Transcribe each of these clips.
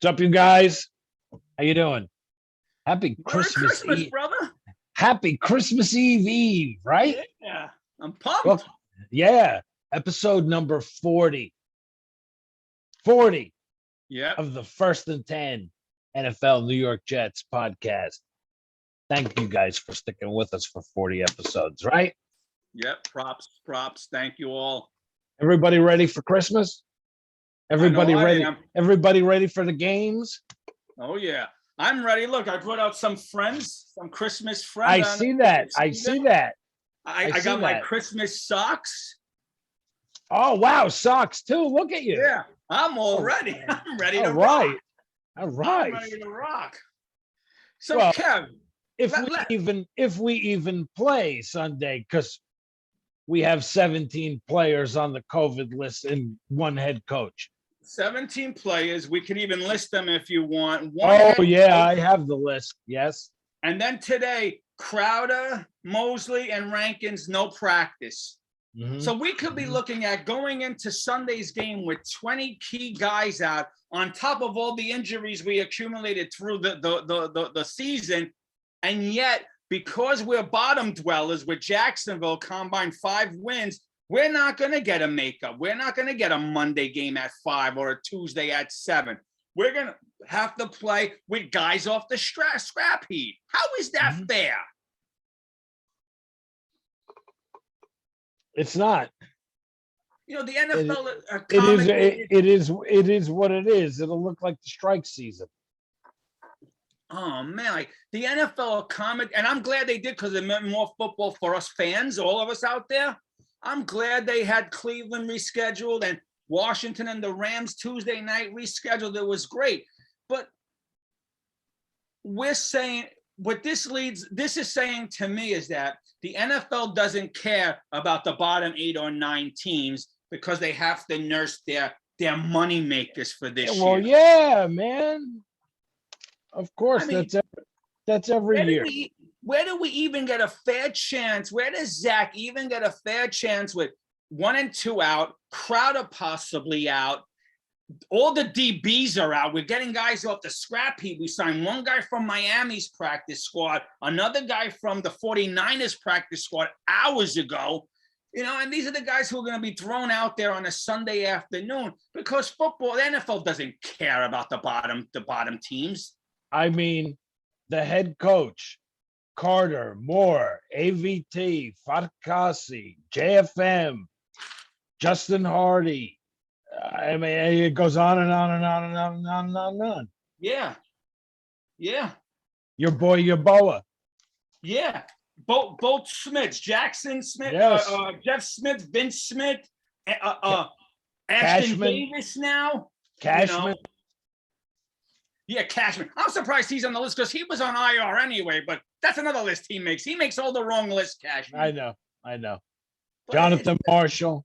What's up, you guys? How you doing? Happy Merry Christmas Christmas, Eve. brother. Happy Christmas Eve, right? Yeah, I'm Well, pumped. yeah. Episode number 40. 40 Yep, of the First and 10 NFL New York Jets podcast. Thank you guys for sticking with us for 40 episodes, right? yep. Props. Thank you all. Everybody ready for Christmas? I know Everybody I ready? am. Everybody ready for the games? Oh yeah, I'm ready. Look, I brought out some friends, some Christmas friends. I I don't know see if that. you I see see them. that. I, I I see got my that. Christmas socks. Oh, wow. Socks, too. Look at you. Yeah, I'm all Oh, ready. I'm ready all to rock. right. All I'm right. ready to rock. So, Well, Kev, if let, we let even play Sunday, because we have 17 players on the COVID list and one head coach. 17 players. We could even list them if you want. One Oh head yeah, coach. I have the list. Yes. And then today, Crowder, Mosley, and Rankins, no practice. Mhm. So we could be looking at going into Sunday's game with 20 key guys out on top of all the injuries we accumulated through the season. And yet, because we're bottom dwellers with Jacksonville combined 5 wins, we're not going to get a makeup. We're not going to get a Monday game at 5 or a Tuesday at 7. We're going to have to play with guys off the scrap heap. How is that fair? It's not. You know, the NFL It is what it is. It'll look like the strike season. Oh man, like the NFL comment, and I'm glad they did because it meant more football for us fans, all of us out there. I'm glad they had Cleveland rescheduled and Washington and the Rams Tuesday night rescheduled. It was great. But we're saying what this is saying to me is that the NFL doesn't care about the bottom 8 or 9 teams because they have to nurse their money makers for this Well, year. yeah, man. Of course, I mean, that's every year. Where do we even get a fair chance? Where does Zach even get a fair chance with 1 and 2 out, Crowder possibly out? All the DBs are out. We're getting guys off the scrap heap. We signed one guy from Miami's practice squad, another guy from the 49ers practice squad hours ago. You know, and these are the guys who are going to be thrown out there on a Sunday afternoon because football, the NFL doesn't care about the bottom teams. I mean, the head coach, Carter, Moore, AVT, Farkasi, JFM, Justin Hardy. I mean, it goes on and on and on and on and on and on and on. Yeah. Your boy, Yaboa. Yeah. Both Smiths, Jackson Smith, Yes. Jeff Smith, Vince Smith, Ashton Cashman. Davis now. Cashman. You know? Yeah, Cashman. I'm surprised he's on the list because he was on IR anyway, but that's another list he makes. He makes all the wrong lists, Cashman. I know. But Jonathan Marshall.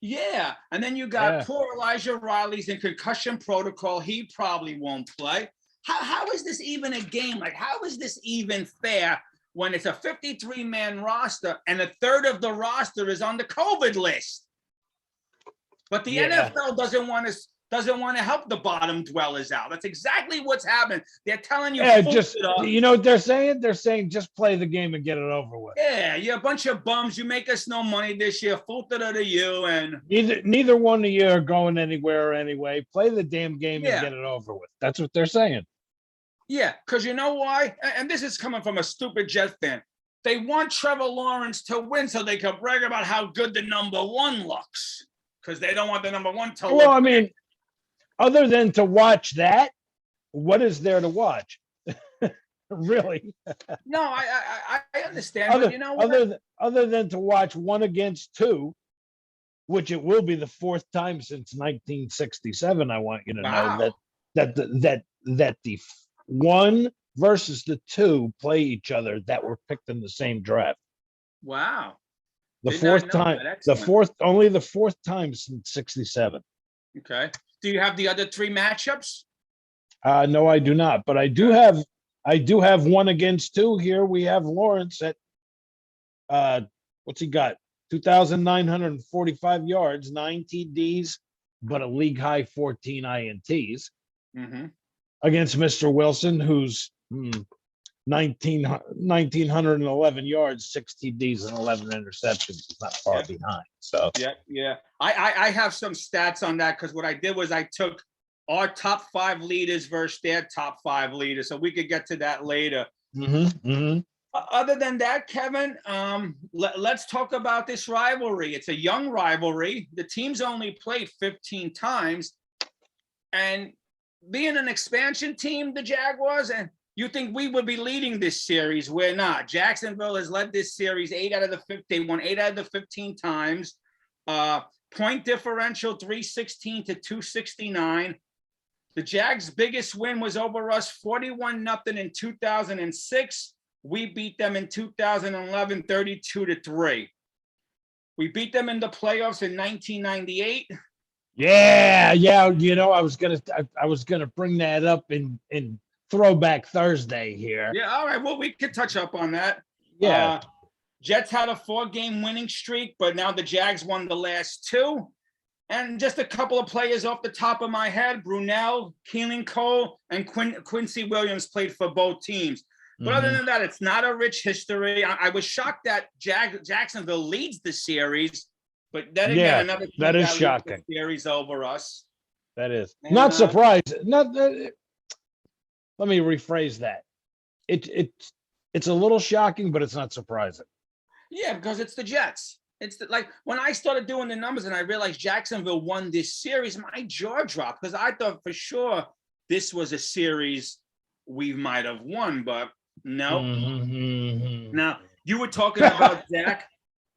Yeah. And then you got poor Elijah Riley's in concussion protocol. He probably won't play. How is this even a game? Like, how is this even fair when it's a 53-man roster and a third of the roster is on the COVID list? But the NFL doesn't want to help the bottom dwellers out. That's exactly what's happening. They're telling you, you know what they're saying? They're saying just play the game and get it over with. Yeah, you're a bunch of bums. You make us no money this year. Full to you, and neither one of you are going anywhere anyway. Play the damn game and get it over with. That's what they're saying. Yeah, because you know why? And this is coming from a stupid Jet fan. They want Trevor Lawrence to win so they can brag about how good the number 1 looks. Because they don't want the number 1 to look. Well, I mean, other than to watch that, what is there to watch? Really? No, I understand. But you know what? Other than to watch 1 against 2, which it will be the 4th time since 1967. I want you to know that the 1 versus the 2 play each other that were picked in the same draft. Wow. The 4th time. Only the 4th time since 67. Okay. Do you have the other 3 matchups? No, I do not. But I do have 1 against 2 here. We have Lawrence at what's he got? 2,945 yards, 9 TDs, but a league high 14 INTs. Mm-hmm. against Mr. Wilson, who's 1,911 yards, 6 TDs, and 11 interceptions. Is not far behind. So yeah. I have some stats on that because what I did was I took our top 5 leaders versus their top 5 leaders, so we could get to that later. Other than that, Kevin, let's talk about this rivalry. It's a young rivalry. The teams only played 15 times, and being an expansion team, the Jaguars, and you think we would be leading this series? We're not. Jacksonville has led this series 8 out of the 15. They won 8 out of the 15 times. Point differential 316 to 269. The Jags' biggest win was over us 41-0 in 2006. We beat them in 2011 32-3. We beat them in the playoffs in 1998. Yeah. You know, I was gonna bring that up in Throwback Thursday here. Yeah, all right. Well, we could touch up on that. Yeah. Jets had a 4-game winning streak, but now the Jags won the last 2. And just a couple of players off the top of my head: Brunell, Keelan Cole, and Quincy Williams played for both teams. But other than that, it's not a rich history. I was shocked that Jacksonville leads the series, but then again, another team that is shocking. The series over us. That is not surprised. Not that. Let me rephrase that. It's a little shocking, but it's not surprising. Yeah, because it's the Jets. It's like when I started doing the numbers and I realized Jacksonville won this series, my jaw dropped because I thought for sure this was a series we might have won, but no. Now, you were talking about Zach.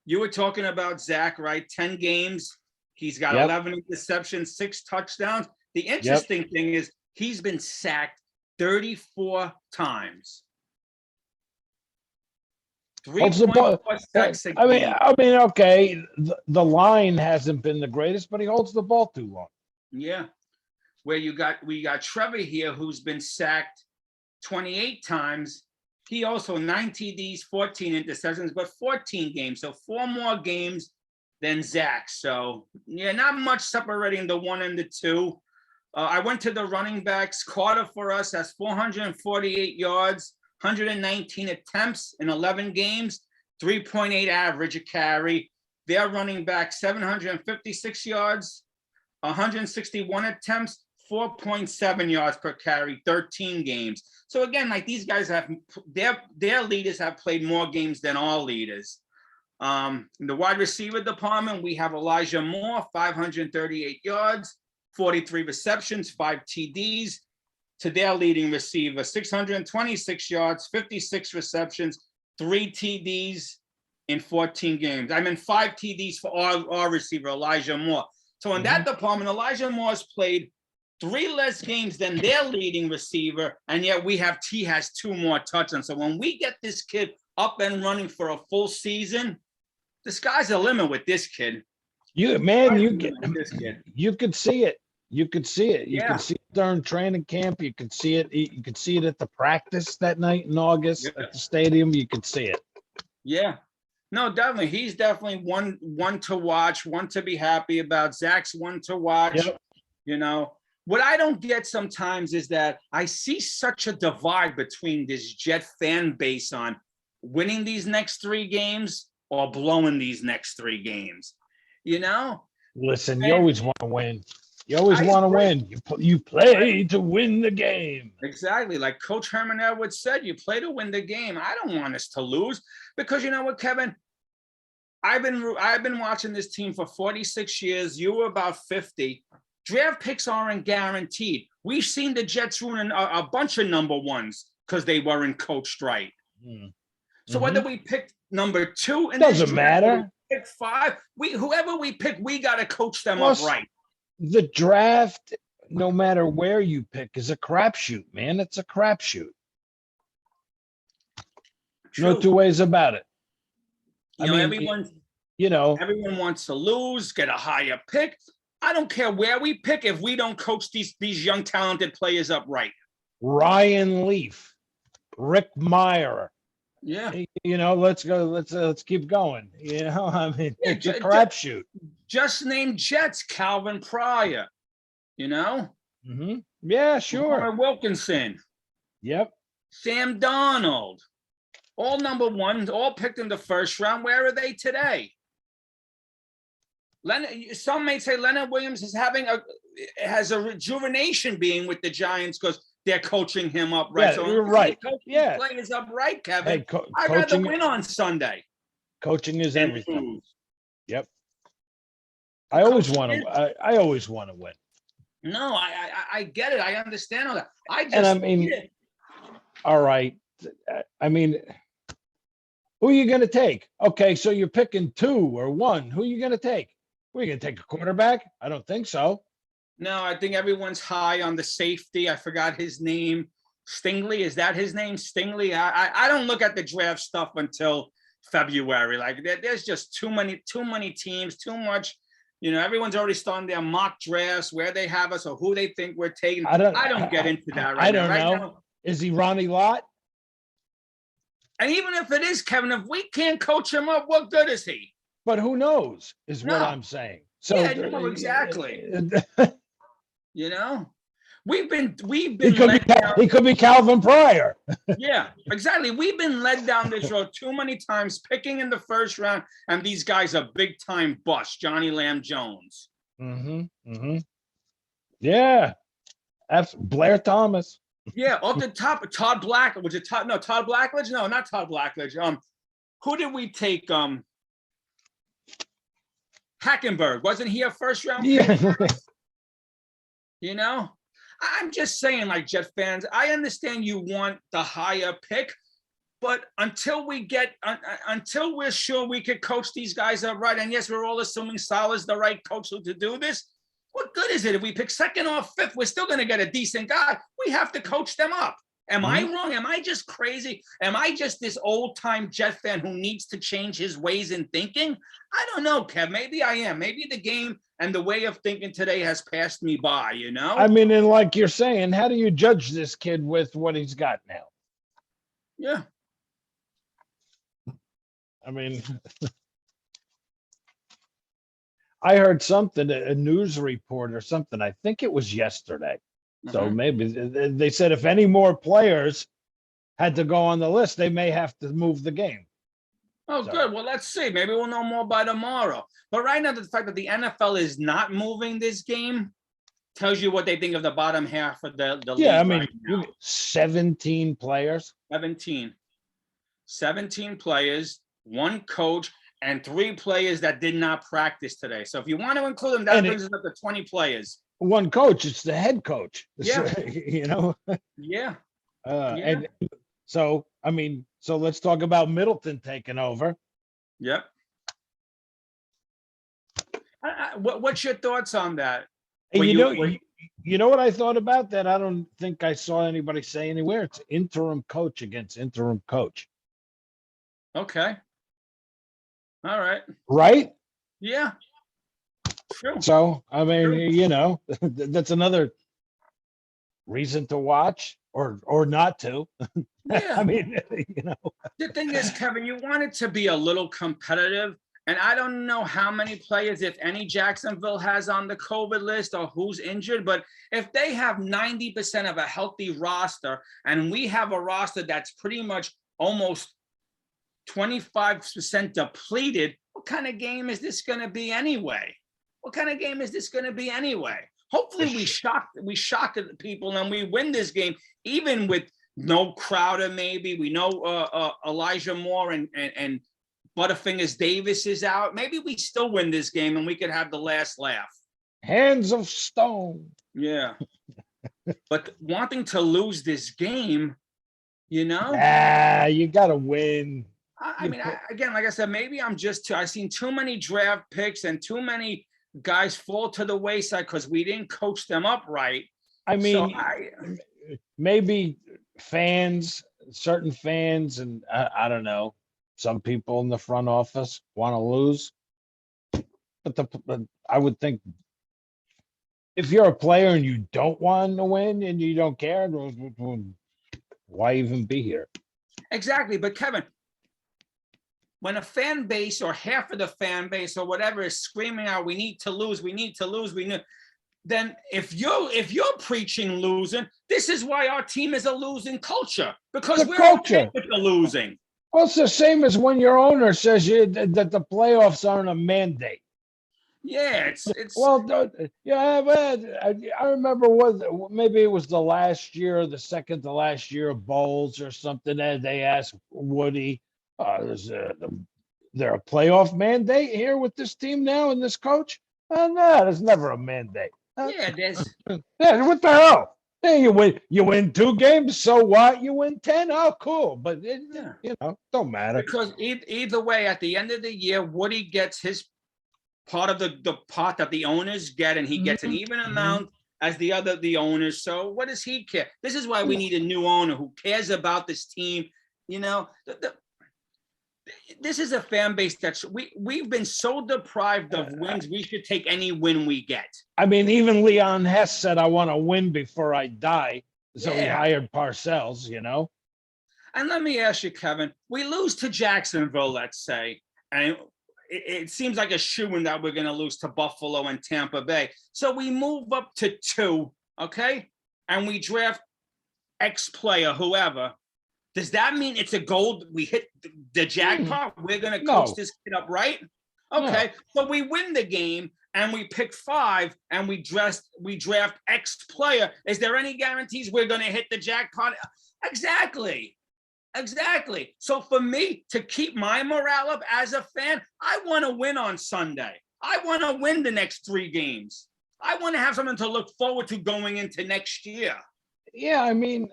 You were talking about Zach, right? 10 games. He's got 11 interceptions, 6 touchdowns. The interesting thing is he's been sacked 34 times. Holds the ball. I mean, okay. The line hasn't been the greatest, but he holds the ball too long. Yeah. We got Trevor here, who's been sacked 28 times. He also 9 TDs, 14 interceptions, but 14 games. So 4 more games than Zach. So yeah, not much separating the 1 and the 2. I went to the running backs. Carter for us has 448 yards, 119 attempts in 11 games, 3.8 average a carry. Their running back, 756 yards, 161 attempts, 4.7 yards per carry, 13 games. So again, like these guys have their leaders have played more games than all leaders. In the wide receiver department, we have Elijah Moore, 538 yards, 43 receptions, 5 TDs. To their leading receiver, 626 yards, 56 receptions, 3 TDs in 14 games. I mean, 5 TDs for our receiver, Elijah Moore. So in that department, Elijah Moore's played 3 less games than their leading receiver, and yet he has 2 more touchdowns. So when we get this kid up and running for a full season, the sky's the limit with this kid. You could see it. You could see it. You could see it during training camp. You could see it. You could see it at the practice that night in August at the stadium. You could see it. Yeah. No, definitely. He's definitely one to watch, one to be happy about. Zach's one to watch. Yep. You know, what I don't get sometimes is that I see such a divide between this Jet fan base on winning these next 3 games or blowing these next 3 games. You know? Listen, you always want to win. You always want to win. You play to win the game. Exactly. Like Coach Herman Edwards said, you play to win the game. I don't want us to lose because you know what, Kevin? I've been watching this team for 46 years. You were about 50. Draft picks aren't guaranteed. We've seen the Jets ruin a bunch of number 1s because they weren't coached right. So whether we picked number 2 and doesn't matter. Pick 5, whoever we pick, we got to coach them up right. The draft, no matter where you pick, is a crapshoot, man. It's a crapshoot. No 2 ways about it. Everyone wants to lose, get a higher pick. I don't care where we pick if we don't coach these young talented players up right. Ryan Leaf, Rick Meyer. Yeah. Let's go. Let's keep going. It's a crapshoot. Just name Jets, Calvin Pryor. Mm-hmm. Yeah, sure. Connor Wilkinson, Yep. Sam Darnold, all number ones, all picked in the first round. Where are they today? Some may say Leonard Williams has a rejuvenation being with the Giants because they're coaching him up right. Yeah, So you're right. Yeah, players up right, Kevin. Hey, I'd rather win on Sunday. Coaching is everything. Yep. I always want to win. No, I get it. I understand all that. All right. I mean, who are you going to take? Okay, so you're picking 2 or 1. Who are you going to take? Are you going to take a quarterback? I don't think so. No, I think everyone's high on the safety. I forgot his name. Stingley, is that his name? Stingley. I don't look at the draft stuff until February. Like there's just too many teams, too much. Everyone's already starting their mock drafts, where they have us or who they think we're taking. I don't get into that right now. I don't know. Is he Ronnie Lott? And even if it is, Kevin, if we can't coach him up, what good is he? But who knows is what I'm saying. So yeah, exactly. We've been he could be Calvin Pryor. Yeah, exactly. We've been led down this road too many times, picking in the first round, and these guys are big time bust. Johnny Lamb Jones. Yeah, that's Blair Thomas. Yeah, off the top, Todd Blackledge. Was it Todd? No, Todd Blackledge. No, not Todd Blackledge. Who did we take? Hackenberg. Wasn't he a first round pick? Yeah. I'm just saying, like, Jet fans, I understand you want the higher pick, but until we're sure we could coach these guys up right, and yes, we're all assuming Salah's the right coach to do this, what good is it if we pick 2nd or 5th? We're still going to get a decent guy. We have to coach them up. Am I wrong? Am I just crazy? Am I just this old-time Jet fan who needs to change his ways in thinking? I don't know, Kev. Maybe I am. Maybe the game and the way of thinking today has passed me by, I mean, and like you're saying, how do you judge this kid with what he's got now? Yeah. I mean, I heard something, a news report or something. I think it was yesterday. So maybe they said if any more players had to go on the list, they may have to move the game. Oh, good. Well, let's see. Maybe we'll know more by tomorrow. But right now, the fact that the NFL is not moving this game tells you what they think of the bottom half of the league. Yeah, I mean, 17 players. 17 players, 1 coach, and 3 players that did not practice today. So if you want to include them, that brings us up to 20 players. 1 coach, it's the head coach. Yeah. Yeah. Yeah. And so, I mean, so let's talk about Middleton taking over. Yep. What's your thoughts on that? You know what I thought about that? I don't think I saw anybody say anywhere. It's interim coach against interim coach. Okay. All right. Right? Yeah. True. So, I mean, that's another reason to watch or not to. Yeah. I mean, The thing is, Kevin, you want it to be a little competitive. And I don't know how many players, if any, Jacksonville has on the COVID list or who's injured. But if they have 90% of a healthy roster and we have a roster that's pretty much almost 25% depleted, what kind of game is this going to be anyway? Hopefully we shock the people and we win this game, even with no Crowder. Maybe we know Elijah Moore and Butterfingers Davis is out. Maybe we still win this game and we could have the last laugh. Hands of stone. Yeah. But wanting to lose this game, you got to win. I mean, again, like I said, maybe I've seen too many draft picks and too many guys fall to the wayside because we didn't coach them up right. I mean, maybe certain fans, and I don't know, some people in the front office want to lose. But I would think if you're a player and you don't want to win and you don't care, why even be here? Exactly. But Kevin, when a fan base or half of the fan base or whatever is screaming out, we need to lose, then if you're preaching losing, this is why our team is a losing culture, because It's a we're culture. okay with the losing. Well, it's the same as when your owner says that the playoffs aren't a mandate. Yeah, it's Well, yeah, but I remember maybe it was the last year, the second to last year of bowls or something, and they asked Woody, "Is there a playoff mandate here with this team now and this coach?" No, there's never a mandate. yeah, there's Yeah, what the hell? Hey, you win 2 games, so what? You win 10, oh, cool. But don't matter. because either way, at the end of the year, Woody gets his part of the pot that the owners get, and he gets an even amount as the owners. So what does he care? This is why we need a new owner who cares about this team. This is a fan base that's we've been so deprived of wins. We should take any win we get. I mean, even Leon Hess said, "I want to win before I die." So he hired Parcells, And let me ask you, Kevin, we lose to Jacksonville, let's say, and it seems like a shoo-in that we're going to lose to Buffalo and Tampa Bay. So we move up to 2, okay? And we draft X player, whoever. Does that mean it's a goal? We hit the jackpot? We're going to coach this kid up right? Okay, so we win the game and we pick 5 and we draft X player. Is there any guarantees we're going to hit the jackpot? Exactly. So for me to keep my morale up as a fan, I want to win on Sunday. I want to win the next 3 games. I want to have something to look forward to going into next year. Yeah, I mean,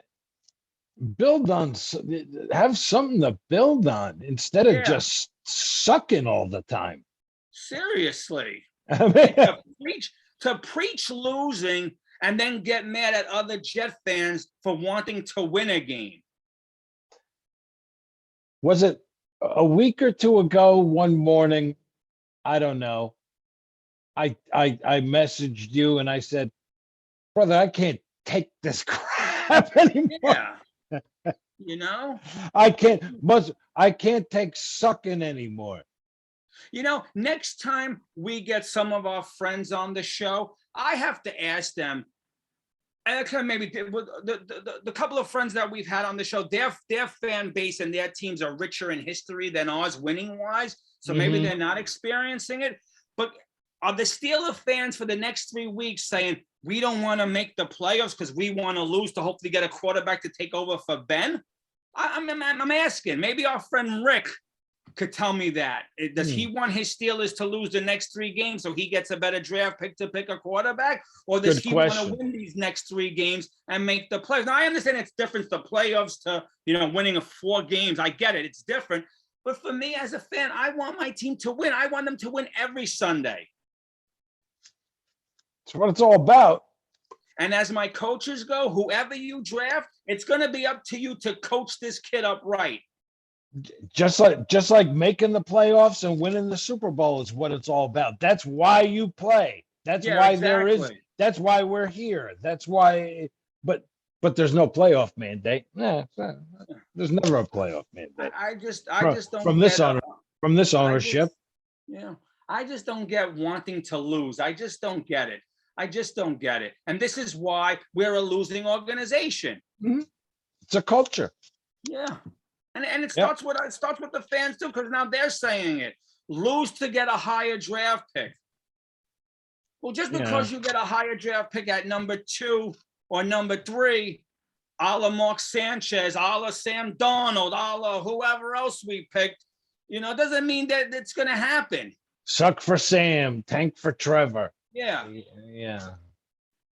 have something to build on instead of just sucking all the time. Seriously. I mean, to preach losing and then get mad at other Jet fans for wanting to win a game. Was it a week or 2 ago, one morning? I don't know. I messaged you and I said, "Brother, I can't take this crap anymore." Yeah. I can't take sucking anymore. Next time we get some of our friends on the show, I have to ask them. Actually, maybe the couple of friends that we've had on the show, their fan base and their teams are richer in history than ours, winning wise. So maybe they're not experiencing it. But are the Steeler fans for the next 3 weeks saying we don't want to make the playoffs because we want to lose to hopefully get a quarterback to take over for Ben? I'm asking. Maybe our friend Rick could tell me that. Does he want his Steelers to lose the next 3 games so he gets a better draft pick to pick a quarterback? Or does he want to win these next 3 games and make the playoffs? Now, I understand it's different, the playoffs to, winning 4 games. I get it. It's different. But for me as a fan, I want my team to win. I want them to win every Sunday. That's what it's all about. And as my coaches go, whoever you draft, it's going to be up to you to coach this kid up right. Just like making the playoffs and winning the Super Bowl is what it's all about. That's why you play. That's why that's why we're here. That's why, but there's no playoff mandate. There's never a playoff mandate. I just don't from this ownership. I just don't get wanting to lose. I just don't get it. And this is why we're a losing organization. It's a culture. Yeah. And it starts with the fans too, because now they're saying it. Lose to get a higher draft pick. Well, just because you get a higher draft pick at number 2 or number 3, a la Mark Sanchez, a la Sam Darnold, a la whoever else we picked, doesn't mean that it's going to happen. Suck for Sam, tank for Trevor. Yeah.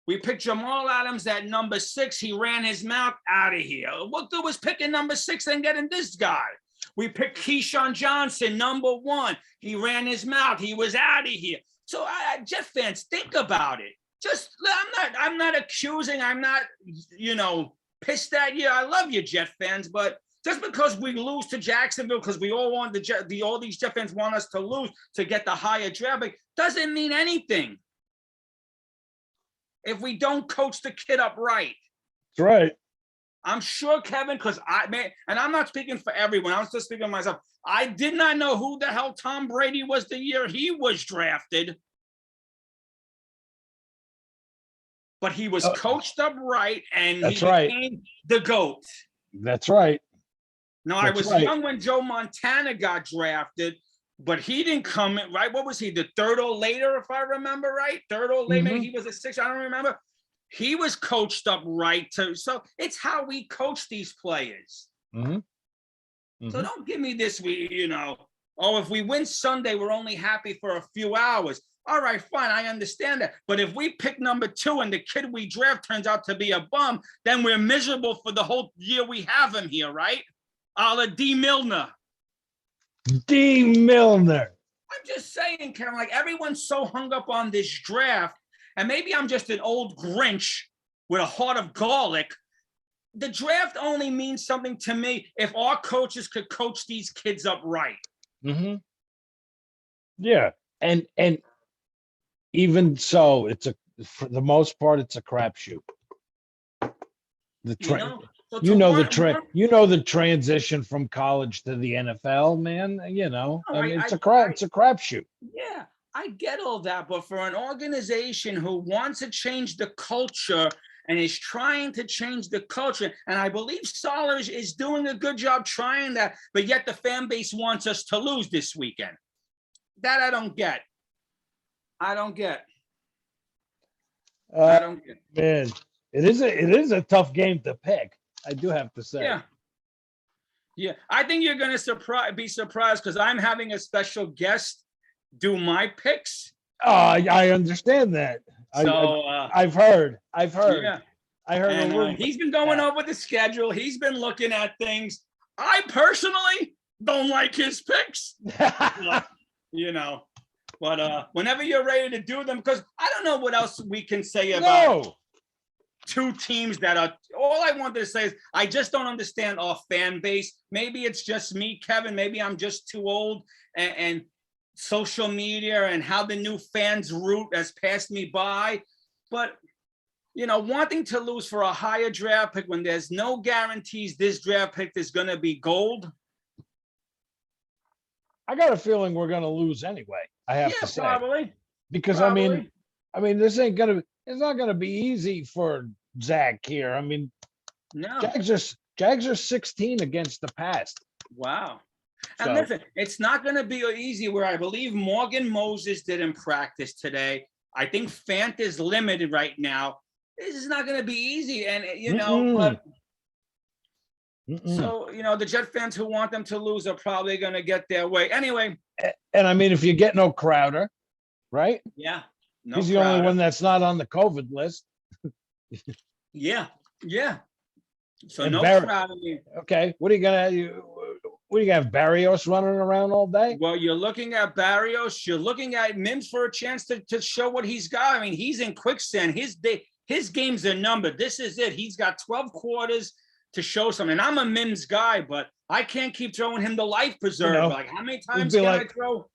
We picked Jamal Adams at number 6. He ran his mouth out of here. What good was picking number 6 and getting this guy? We picked Keyshawn Johnson, number 1. He ran his mouth. He was out of here. So, Jet fans, think about it. I'm not accusing. I'm not, pissed at you. I love you, Jet fans, but just because we lose to Jacksonville, because we all want all these Jet fans want us to lose to get the higher draft pick, doesn't mean anything. If we don't coach the kid up right. That's right. I'm sure, Kevin, because and I'm not speaking for everyone. I'm just speaking for myself. I did not know who the hell Tom Brady was the year he was drafted. but he was coached up right, and That's he right. became the GOAT. That's right. Now, I was young when Joe Montana got drafted, but he didn't come in, right? What was he, the third or later, if I remember right? Third or later, maybe he was a sixth, I don't remember. He was coached up right, too. So it's how we coach these players. So don't give me this, if we win Sunday, we're only happy for a few hours. All right, fine, I understand that. But if we pick number 2 and the kid we draft turns out to be a bum, then we're miserable for the whole year we have him here, right? A la D. Milner. D. Milner. I'm just saying, Kevin, like everyone's so hung up on this draft, and maybe I'm just an old Grinch with a heart of garlic. The draft only means something to me if our coaches could coach these kids up right. Yeah, and even so, for the most part, it's a crapshoot. The transition from college to the NFL, man. It's a crapshoot. Yeah, I get all that, but for an organization who wants to change the culture and is trying to change the culture, and I believe Solers is doing a good job trying that, but yet the fan base wants us to lose this weekend. That I don't get. I don't get. Man, it is a tough game to pick. I do have to say. Yeah. I think you're going to be surprised because I'm having a special guest do my picks. I understand that. So I've heard. Yeah. I heard a rumor. He's been going over the schedule. He's been looking at things. I personally don't like his picks. But whenever you're ready to do them, because I don't know what else we can say about two teams that are, all I wanted to say is I just don't understand our fan base. Maybe it's just me, Kevin. Maybe I'm just too old, and social media and how the new fans root has passed me by. But, wanting to lose for a higher draft pick when there's no guarantees this draft pick is going to be gold. I got a feeling we're going to lose anyway. I have to say, probably, because probably. it's not going to be easy for Zach here. I mean, no, Jags are 16 against the pass. Wow. And listen, it's not going to be easy. Where I believe Morgan Moses didn't practice today. I think Fant is limited right now. This is not going to be easy, and but. So, the Jet fans who want them to lose are probably going to get their way. Anyway. And I mean, if you get no Crowder, right? Yeah. He's the only one that's not on the COVID list. Yeah. So and no Crowder. Okay. What are you going to have, Barrios running around all day? Well, you're looking at Barrios. You're looking at Mims for a chance to show what he's got. I mean, he's in quicksand. His games are numbered. This is it. He's got 12 quarters to show something. And I'm a Mims guy, but I can't keep throwing him the life preserver. Like, how many times can I throw?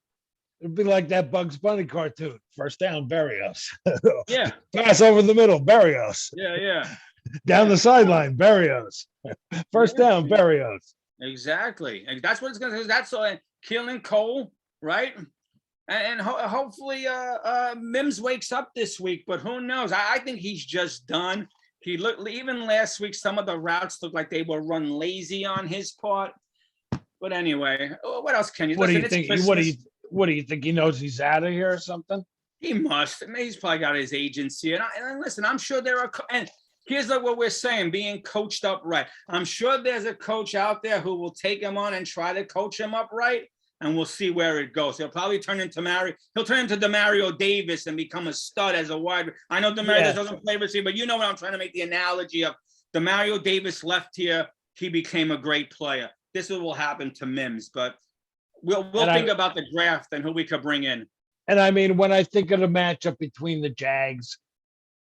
It'd be like that Bugs Bunny cartoon. First down, Barrios. Yeah. Pass over the middle, Barrios. Yeah. Down the sideline, Barrios. First down, Barrios. Exactly. And that's what it's going to do. That's all. Killing Cole, right? And hopefully Mims wakes up this week, but who knows? I think he's just done. He looked, even last week, some of the routes looked like they were run lazy on his part. But anyway, what else can you? What do you think? What do you think? He knows he's out of here or something? He must. I mean, he's probably got his agency. And listen, I'm sure there are. And here's what we're saying: being coached up right. I'm sure there's a coach out there who will take him on and try to coach him up right. And we'll see where it goes. He'll probably turn into Demario Davis and become a stud as a wide. I know Demario doesn't play receiver, but you know what I'm trying to make the analogy of. Demario Davis left here. He became a great player. This will happen to Mims, but we'll think about the draft and who we could bring in. And I mean, when I think of the matchup between the Jags,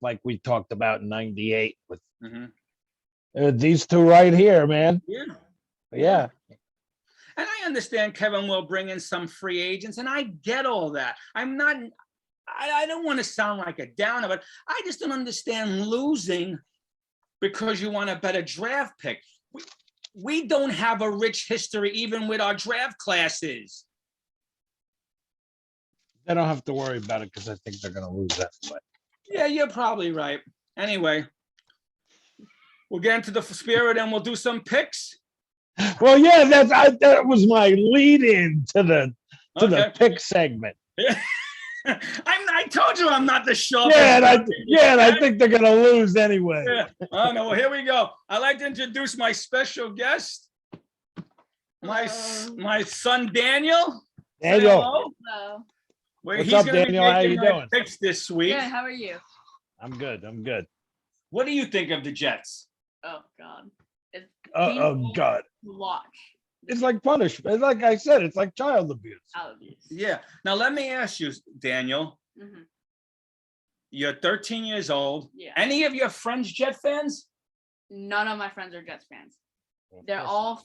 like we talked about in '98, with these two right here, man. Yeah. And I understand Kevin will bring in some free agents, and I get all that. I don't want to sound like a downer, but I just don't understand losing because you want a better draft pick. We don't have a rich history even with our draft classes. They don't have to worry about it because I think they're going to lose that way. Yeah, you're probably right. Anyway, we'll get into the spirit and we'll do some picks. Well, yeah, that was my lead in to the pick segment. I told you I'm not the sharpest. And I think they're gonna lose anyway. Yeah. Oh no, well, here we go. I'd like to introduce my special guest, my son Daniel. Daniel. Hello. What's up, Daniel? How you doing? Picks this week. Yeah, how are you? I'm good. What do you think of the Jets? Oh God. It's Oh God. to watch. It's like punishment. Like I said, it's like child abuse. Child abuse. Yeah. Now let me ask you, Daniel. Mhm. You're 13 years old. Yeah. Any of your friends Jet fans? None of my friends are Jets fans. They're all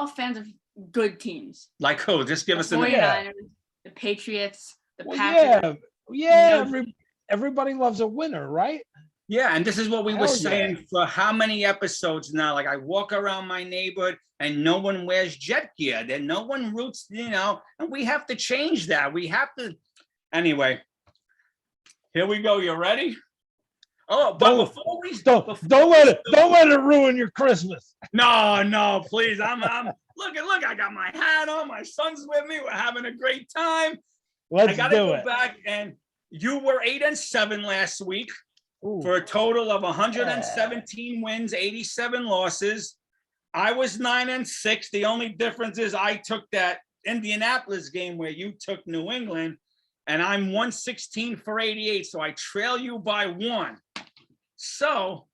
fans of good teams. Like who? Just give us The an 49ers, the Patriots, the Well, Packers. yeah. No. Everybody loves a winner, right? Yeah, and this is what we were Hell saying for how many episodes now? Like I walk around my neighborhood and no one wears Jet gear. Then no one roots, and we have to change that. We have to. Anyway, here we go. You ready? Oh, but before we don't let it ruin your Christmas. No, please. I'm look, I got my hat on. My son's with me. We're having a great time. Let's I gotta do go it. back, and you were 8-7 last week. Ooh. For a total of 117 wins, 87 losses. I was 9-6. The only difference is I took that Indianapolis game where you took New England, and I'm 116 for 88. So I trail you by 1. So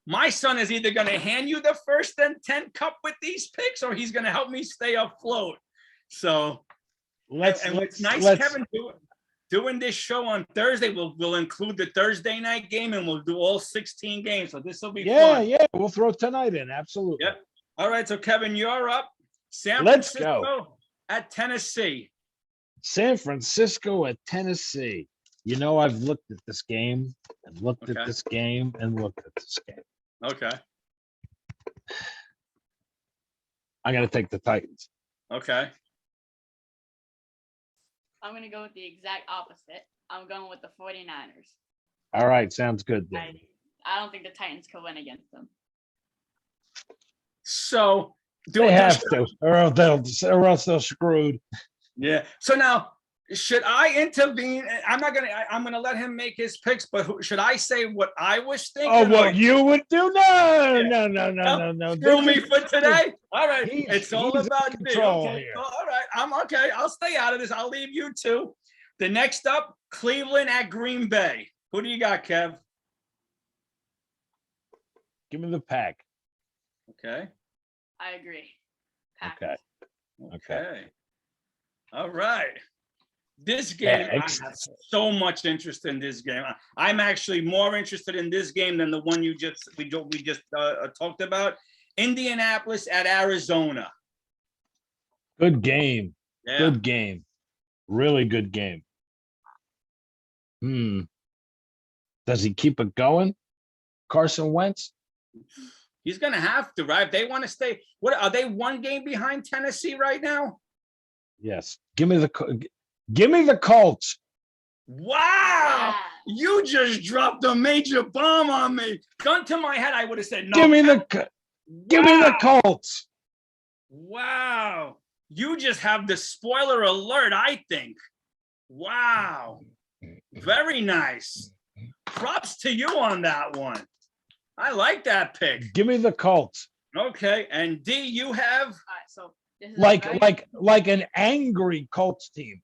my son is either going to hand you the first and 10 cup with these picks, or he's going to help me stay afloat. So it's nice, Kevin, doing this show on Thursday. We'll include the Thursday night game, and we'll do all 16 games. So this will be fun. Yeah. We'll throw tonight in. Absolutely. Yep. All right. So Kevin, you're up. Let's Francisco go. at Tennessee. San Francisco at Tennessee. I've looked at this game and looked at this game and looked at this game. Okay. I'm gonna take the Titans. Okay. I'm going to go with the exact opposite. I'm going with the 49ers. All right, sounds good then. I don't think the Titans could win against them. So They have to, or else they're screwed. Yeah. So now, should I intervene? I'm gonna let him make his picks, but should I say what I was thinking? Oh, what you would do? No. Screw me for today. All right. He's It's all in about me. control Okay. here. All right. I'm okay. I'll stay out of this. I'll leave you two. The next up, Cleveland at Green Bay. Who do you got, Kev? Give me the Pack. Okay. I agree. Packers. Okay. All right. This game, I have so much interest in this game. I'm actually more interested in this game than the one we just talked about. Indianapolis at Arizona. Good game. Yeah. Good game. Really good game. Does he keep it going? Carson Wentz? He's gonna have to, right? If they want to stay. What are they? One game behind Tennessee right now? Yes. Give me the Colts. Wow! You just dropped a major bomb on me. Gun to my head, I would have said no. Give me the Colts. Wow. You just have the spoiler alert, I think. Wow. Very nice. Props to you on that one. I like that pick. Give me the Colts. Okay. And D, you have? All right, so this is Like an angry Colts team.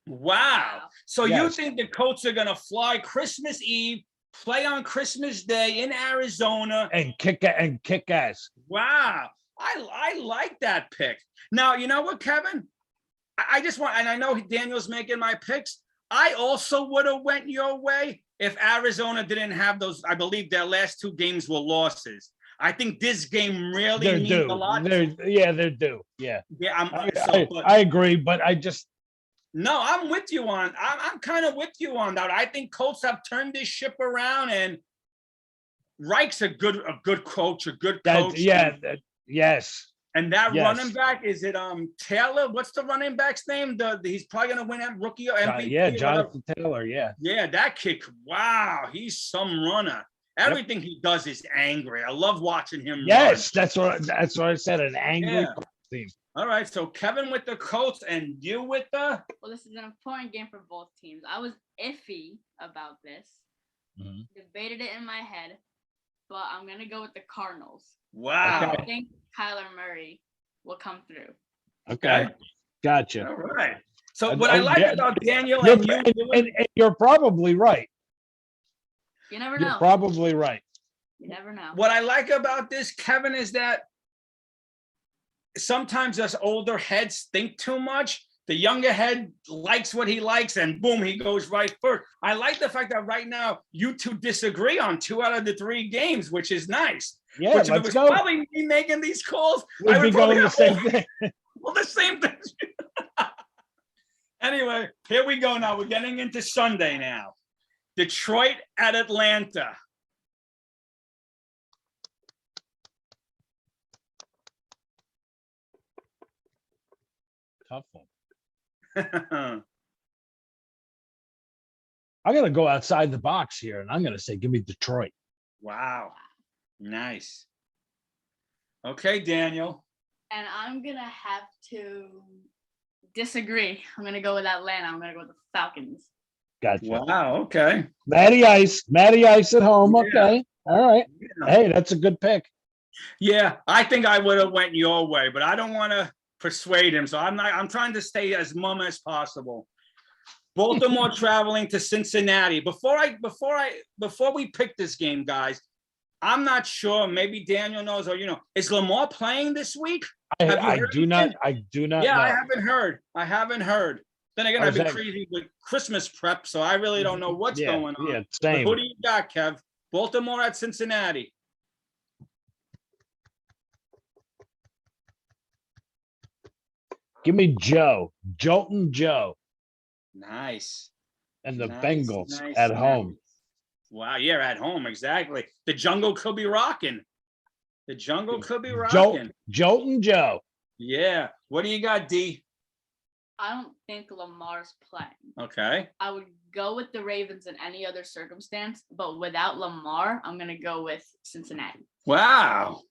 Wow. So Yes. you think the Colts are going to fly Christmas Eve, play on Christmas Day in Arizona? And kick ass. Wow. I like that pick. Now, you know what, Kevin? I just want, and I know Daniel's making my picks. I also would have went your way if Arizona didn't have those. I believe their last 2 games were losses. I think this game really They're means due. a lot. They're due. Yeah. Yeah, I agree, but I just. No, I'm with you on. I'm kind of with you on that. I think Colts have turned this ship around, and Reich's a good coach, a good coach. Yes. And that Yes. running back, is it Taylor? What's the running back's name? He's probably gonna win that rookie or MVP. Yeah, Jonathan Taylor. Yeah. Yeah, that kid. Wow, he's some runner. Everything he does is angry. I love watching him Yes, run. that's what I said. An angry Yeah. team. All right, so Kevin with the Colts and you with the. Well, this is an important game for both teams. I was iffy about this, Mhm. debated it in my head, but I'm gonna go with the Cardinals. Wow. I think Kyler Murray will come through. Okay. Gotcha. All right. So And- what I and like yeah, about Daniel You're, and you, and you're probably right. You never You're know. probably right. You never know. what I like about this, Kevin, is that sometimes us older heads think too much. The younger head likes what he likes, and boom, he goes right first. I like the fact that right now you two disagree on 2 out of the 3 games, which is nice. Yeah, Which if it let's was go. probably me making these calls, We'd I be would probably going the have same thing. all the same things. Anyway, here we go now. We're getting into Sunday now. Detroit at Atlanta. Tough one. I'm gonna go outside the box here, and I'm gonna say, give me Detroit. Wow. Nice. Okay, Daniel. And I'm gonna have to disagree. I'm gonna go with Atlanta. I'm gonna go with the Falcons. Gotcha. Wow. Okay. Matty Ice at home. Yeah. Okay. All right. Hey, that's a good pick. Yeah, I think I would have went your way, but I don't want to persuade him. So I'm trying to stay as mum as possible. Baltimore traveling to Cincinnati. Before we pick this game, guys, I'm not sure. Maybe Daniel knows, or is Lamar playing this week? I do not. Yeah, know. I haven't heard. Then again, I've been crazy with Christmas prep, so I really don't know what's going on. Yeah, But same. who do you got, Kev? Baltimore at Cincinnati. Give me Jolton Joe, Nice. and the Nice, Bengals nice, at nice. home. Wow, yeah, at home, exactly. The jungle could be rocking. The jungle could be rocking. Jolton Joe. Yeah. What do you got, D? I don't think Lamar's playing. Okay. I would go with the Ravens in any other circumstance, but without Lamar, I'm gonna go with Cincinnati. Wow.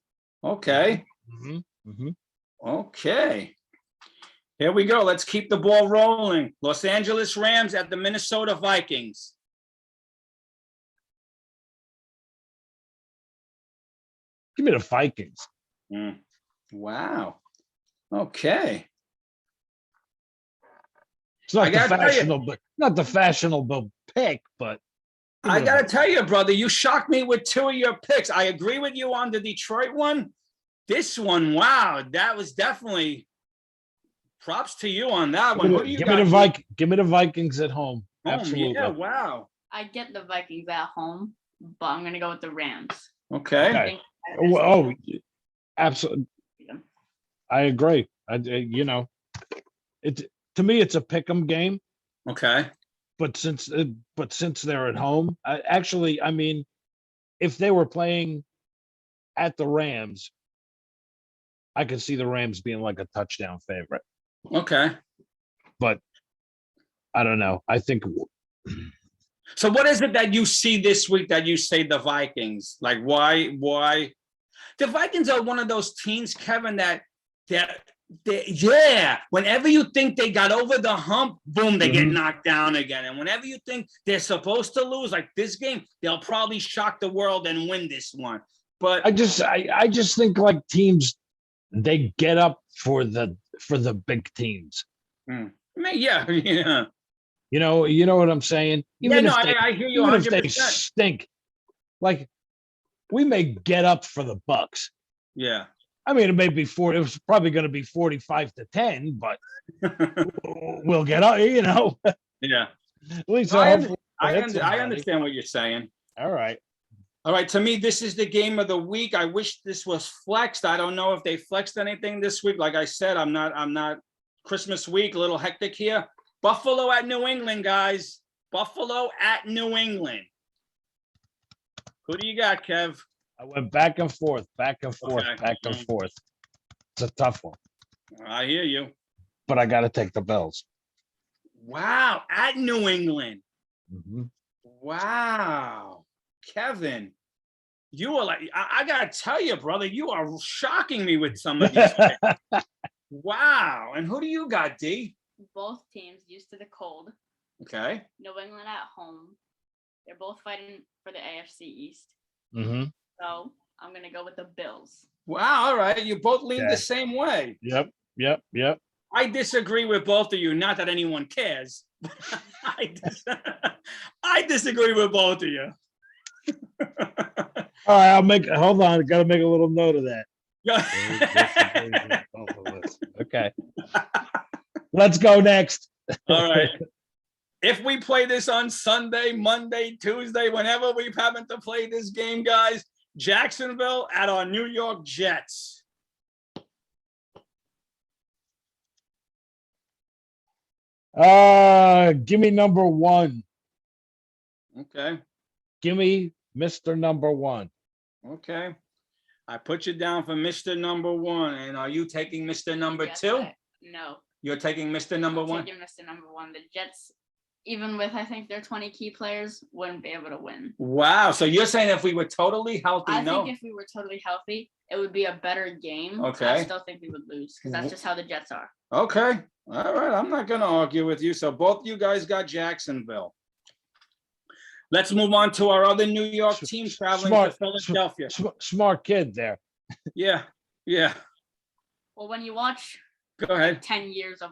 Okay. Okay. Here we go. Let's keep the ball rolling. Los Angeles Rams at the Minnesota Vikings. Give me the Vikings. Wow. Okay. It's not I the gotta tell you- fashionable, not the fashionable pick, but I got to tell you, brother, you shocked me with 2 of your picks. I agree with you on the Detroit one. This one, wow, that was definitely props to you on that one. Who do you give got? me the Vikings at home. Absolutely. Yeah, wow. I get the Vikings at home, but I'm gonna go with the Rams. Okay. I think Absolutely. I agree. It to me it's a pick'em game, Okay. but since they're at home, I mean, if they were playing at the Rams, I could see the Rams being like a touchdown favorite. Okay. But I don't know. I think So what is it that you see this week that you say the Vikings? Like why? The Vikings are one of those teams, Kevin, that whenever you think they got over the hump, boom, they get knocked down again. And whenever you think they're supposed to lose, like this game, they'll probably shock the world and win this one. But I just think like teams, they get up for the big teams. I mean, yeah. You know what I'm saying? I hear you Even if 100%. they stink, like we may get up for the Bucks. Yeah. I mean, it may be it was probably going to be 45-10, but we'll get up. Yeah. At least I I understand what you're saying. All right. All right. To me, this is the game of the week. I wish this was flexed. I don't know if they flexed anything this week. Like I said, I'm not Christmas week, a little hectic here. Buffalo at New England, guys. Buffalo at New England. Who do you got, Kev? I went back and forth. Okay. Back and forth. It's a tough one, I hear you. but I got to take the Bills. Wow, at New England. Mhm. Wow, Kevin, you are like, I gotta tell you, brother, you are shocking me with some of these picks. Wow. And who do you got, D? Both teams used to the cold. Okay. New England at home. They're both fighting for the AFC East. Mhm. So I'm gonna go with the Bills. Wow. All right. You both lean Okay. the same way. Yep. I disagree with both of you. Not that anyone cares. I disagree with both of you. All right, hold on. I got to make a little note of that. Yeah. Okay. Let's go next. All right. If we play this on Sunday, Monday, Tuesday, whenever we happen to play this game, guys, Jacksonville at our New York Jets. Give me number one. Okay. Give me Mr. Number One. Okay. I put you down for Mr. Number One. And are you taking Mr. Number Yes, Two? No. You're taking Mr. Number One? Taking Mr. Number One. The Jets, even with I think their 20 key players, wouldn't be able to win. Wow. So you're saying if we were totally healthy, I no? think if we were totally healthy, it would be a better game. Okay. I still think we would lose because that's just how the Jets are. Okay. All right. I'm not going to argue with you. So both you guys got Jacksonville. Let's move on to our other New York team traveling to Philadelphia. Smart kid there. Yeah. Yeah. Well, when you watch Go ahead. 10 years of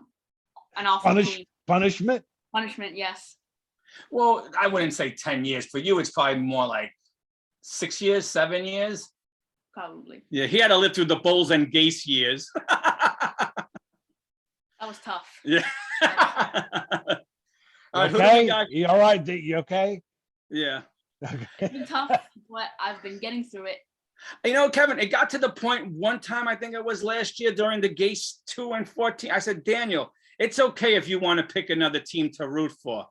an awful team, Punishment? punishment, yes. Well, I wouldn't say 10 years. For you, it's probably more like 6 years, 7 years. Probably. Yeah, he had to live through the Bulls and Gase years. That was tough. Yeah. All right, Okay. You all right, D? You okay? Yeah. It's been tough, but I've been getting through it. You know, Kevin, it got to the point one time, I think it was last year during the Gase 2 and 14. I said, Daniel, it's okay if you want to pick another team to root for.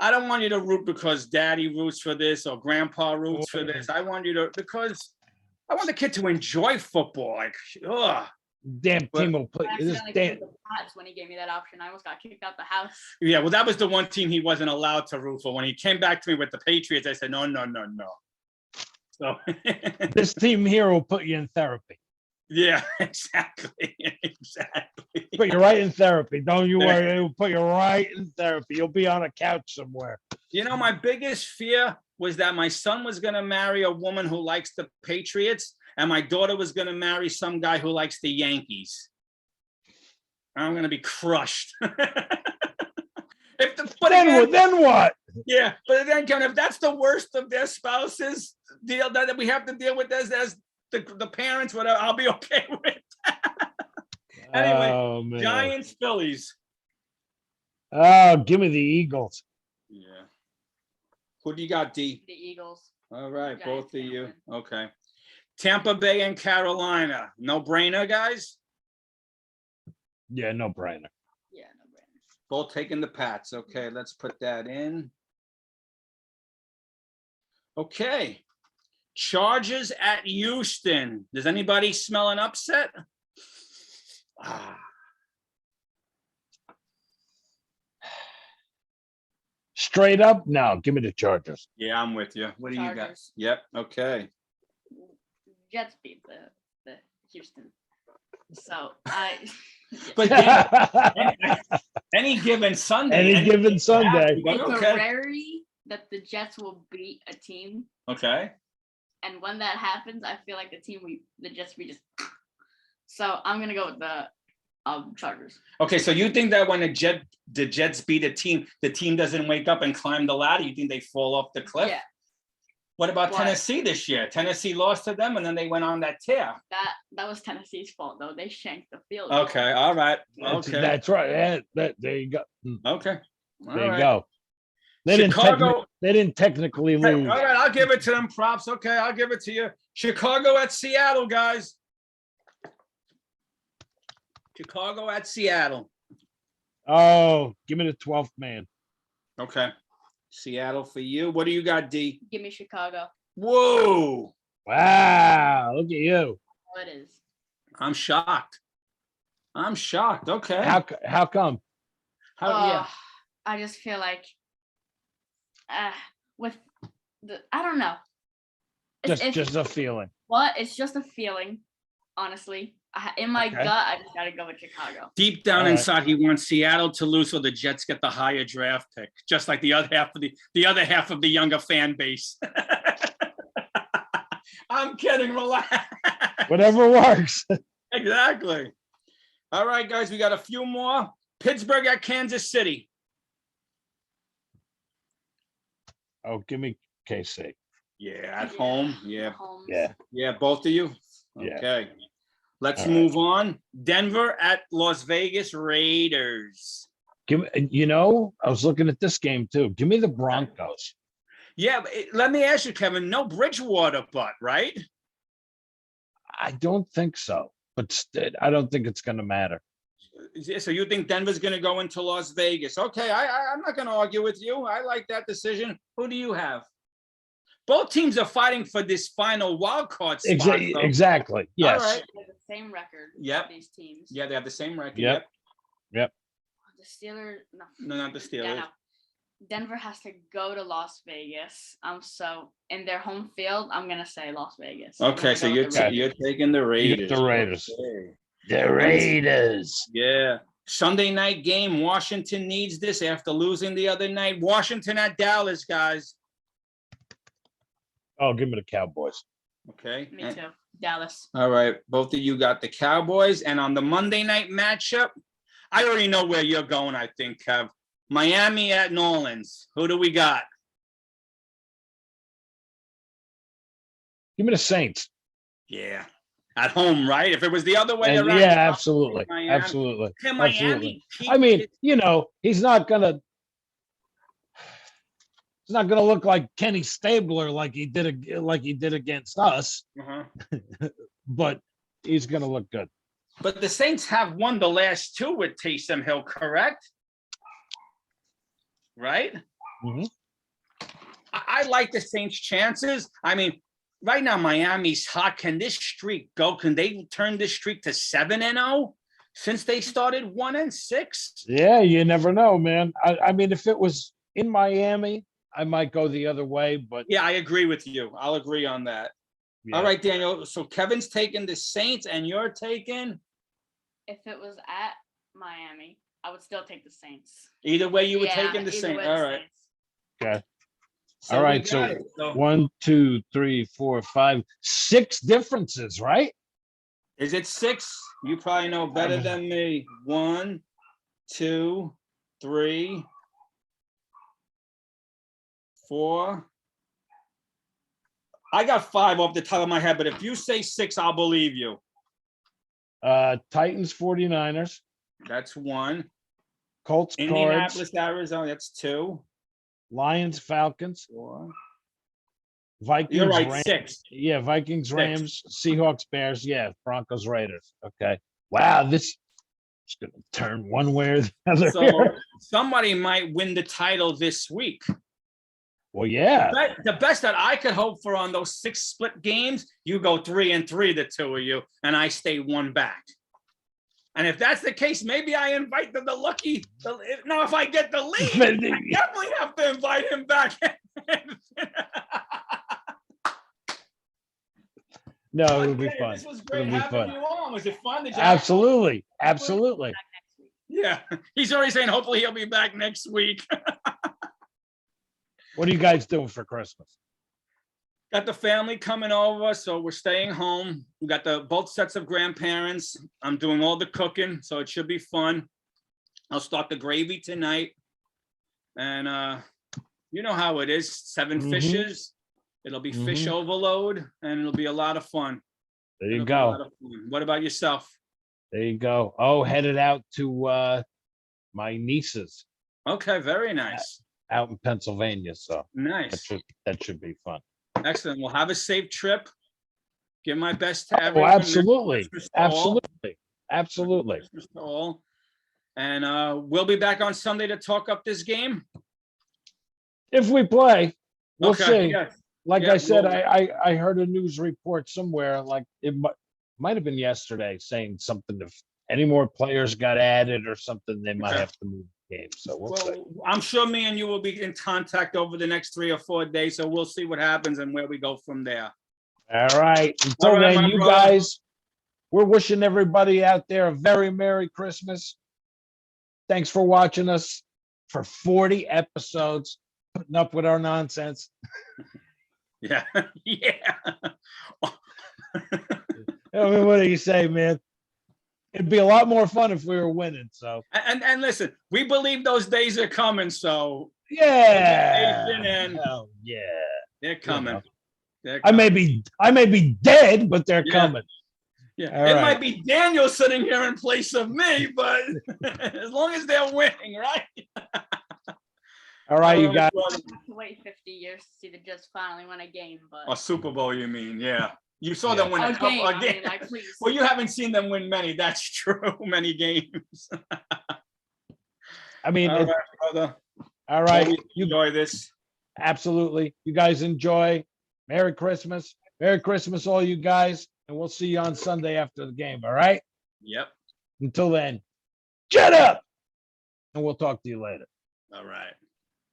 I don't want you to root because daddy roots for this or grandpa roots for this. I want you to, because I want the kid to enjoy football. Like, ugh. Damn team will put I this. accidentally Damn. picked the Pats when he gave me that option. I almost got kicked out the house. Yeah, well, that was the one team he wasn't allowed to root for. When he came back to me with the Patriots, I said, no. So This team here will put you in therapy. yeah, exactly. Put you right in therapy. Don't you worry. It will put you right in therapy. You'll be on a couch somewhere. You know, my biggest fear was that my son was going to marry a woman who likes the Patriots, and my daughter was going to marry some guy who likes the Yankees. I'm going to be crushed. Then what? Yeah, but then, Kevin, if that's the worst of their spouses deal that we have to deal with as the parents, whatever, I'll be okay with. Anyway, Oh, man. Giants, Phillies. Oh, give me the Eagles. Yeah. Who do you got, D? The Eagles. All right, Giants both of can't you. win. Okay. Tampa Bay and Carolina. No brainer, guys. Yeah, no brainer. Yeah, no brainer. Both taking the Pats. Okay, let's put that in. Okay. Chargers at Houston. Does anybody smell an upset? Straight up? No, give me the Chargers. Yeah, I'm with you. What do you got? Chargers. Yep. Okay. Jets beat the Houston. So I. But then, any given Sunday. Any given Sunday. It's Okay. a rarity that the Jets will beat a team, Okay. and when that happens, I feel like the Jets we just. So I'm gonna go with the Chargers. Okay, so you think that when the Jets beat a team, the team doesn't wake up and climb the ladder? You think they fall off the cliff? Yeah. What about Why? Tennessee this year? Tennessee lost to them, and then they went on that tear. That was Tennessee's fault though. They shanked the field. Okay, all right. Okay, That's right. There you go. okay. All There you right. go. They didn't technically Hey, lose. all right, I'll give it to them props. Okay, I'll give it to you. Chicago at Seattle, guys. Chicago at Seattle. Oh, give me the 12th man. Okay. Seattle for you. What do you got, D? Give me Chicago. Whoa. Wow, look at you. Oh, it is. I'm shocked. Okay. How come? Yeah. I just feel like with I don't know. Just a feeling. What? It's just a feeling, honestly. In my Okay. gut, I just got to go with Chicago. Deep down All right. inside, he wants Seattle to lose so the Jets get the higher draft pick, just like the other half of the younger fan base. I'm kidding. Relax. Whatever works. Exactly. All right, guys, we got a few more. Pittsburgh at Kansas City. Oh, give me KC. Yeah, at home. Yeah. Yeah. Yeah, both of you. Yeah. Okay. Let's All right. move on. Denver at Las Vegas Raiders. Give me, I was looking at this game too. Give me the Broncos. Yeah, let me ask you, Kevin. No Bridgewater, right? I don't think so, but I don't think it's going to matter. So you think Denver's going to go into Las Vegas? Okay, I'm not going to argue with you. I like that decision. Who do you have? Both teams are fighting for this final wild card spot. Exactly. Yes. All right. They have the same record. Yep. These teams. Yeah, they have the same record. Yep. The Steelers. No, not the Steelers. Yeah, no. Denver has to go to Las Vegas. So in their home field, I'm gonna say Las Vegas. Okay, so you're taking the Raiders. The Raiders. Okay. The Raiders. Yeah. Sunday night game. Washington needs this after losing the other night. Washington at Dallas, guys. Oh, give me the Cowboys. Okay. Me too. Dallas. All right. Both of you got the Cowboys. And on the Monday night matchup, I already know where you're going, I think, Kev. Miami at New Orleans. Who do we got? Give me the Saints. Yeah. At home, right? If it was the other way around. Yeah, absolutely. Miami. Absolutely. Can Miami Absolutely. keep I mean, it? he's not gonna look like Kenny Stabler like he did against us, Uh-huh. but he's gonna look good. But the Saints have won the last two with Taysom Hill, correct? Right? Mm-hmm. I like the Saints' chances. I mean, right now Miami's hot. Can this streak go? Can they turn this streak to 7-0 since they started 1-6? Yeah, you never know, man. I mean, if it was in Miami, I might go the other way, but Yeah, I agree with you. I'll agree on that. yeah. All right, Daniel. So Kevin's taking the Saints, and you're taking. If it was at Miami, I would still take the Saints. Either way, you were Yeah, taking the either Saints. way, All the right. Saints. Okay. So All right, we got it. 1, 2, 3, 4, 5, 6 differences, right? Is it 6? You probably know better than me. 1, 2, 3, 4. I got 5 off the top of my head, but if you say 6, I'll believe you. Titans, 49ers, That's 1. Colts, Cards, Indianapolis, Arizona. That's 2. Lions, Falcons, 4. Vikings. You're right. Rams. 6. Yeah, Vikings, Rams, Seahawks, Bears. Yeah, Broncos, Raiders. Okay. Wow, this is going to turn one way or the other. So somebody might win the title this week. Well, yeah. The best that I could hope for on those 6 split games, you go 3-3, the two of you, and I stay 1 back. And if that's the case, maybe I invite the lucky. Now, if I get the lead, I definitely have to invite him back. No, it would be fun. This was great It'll be having fun. you on. Was it fun? Did you Absolutely. Absolutely. Yeah. He's already saying hopefully he'll be back next week. What are you guys doing for Christmas? Got the family coming over, so we're staying home. We got both sets of grandparents. I'm doing all the cooking, so it should be fun. I'll start the gravy tonight. And you know how it is. 7 Mhm. fishes. It'll be fish Mhm. overload, and it'll be a lot of fun. There you It'll be a lot go. of fun. What about yourself? There you go. Oh, headed out to my nieces Okay, very nice. out in Pennsylvania. So Nice. that should be fun. Excellent. We'll have a safe trip. Give my best to Oh, everyone. absolutely. Christmas to all. Absolutely. Absolutely. Christmas to all. And we'll be back on Sunday to talk up this game. If we play, we'll see. Yes. Like Yeah, I said, well- I heard a news report somewhere like might have been yesterday, saying something. If any more players got added or something, they might Okay. have to move the game. So we'll see. Well, I'm sure me and you will be in contact over the next 3 or 4 days, so we'll see what happens and where we go from there. All right. Until All right, then, my you brother. guys, we're wishing everybody out there a very Merry Christmas. Thanks for watching us for 40 episodes, putting up with our nonsense. Yeah, yeah. I mean, what do you say, man? It'd be a lot more fun if we were winning. So And listen, we believe those days are coming, so yeah, and hell yeah. they're coming. know. They're I may coming. be dead, but they're Yeah. coming. Yeah, All it right. might be Daniel sitting here in place of me, but as long as they're winning, right? All right, you All guys. brother. I have to wait 50 years to see the Jets finally win a game, A but Super Bowl, you mean? Yeah. You saw Yeah. them win a a couple game. of I games. mean, like, please. Well, you haven't seen them win many. That's true. Many games. I mean, All right, brother. all right. Always You enjoy this. absolutely. You guys enjoy. Merry Christmas. Merry Christmas, all you guys. And we'll see you on Sunday after the game. All right. Yep. Until then, jet up. And we'll talk to you later. All right.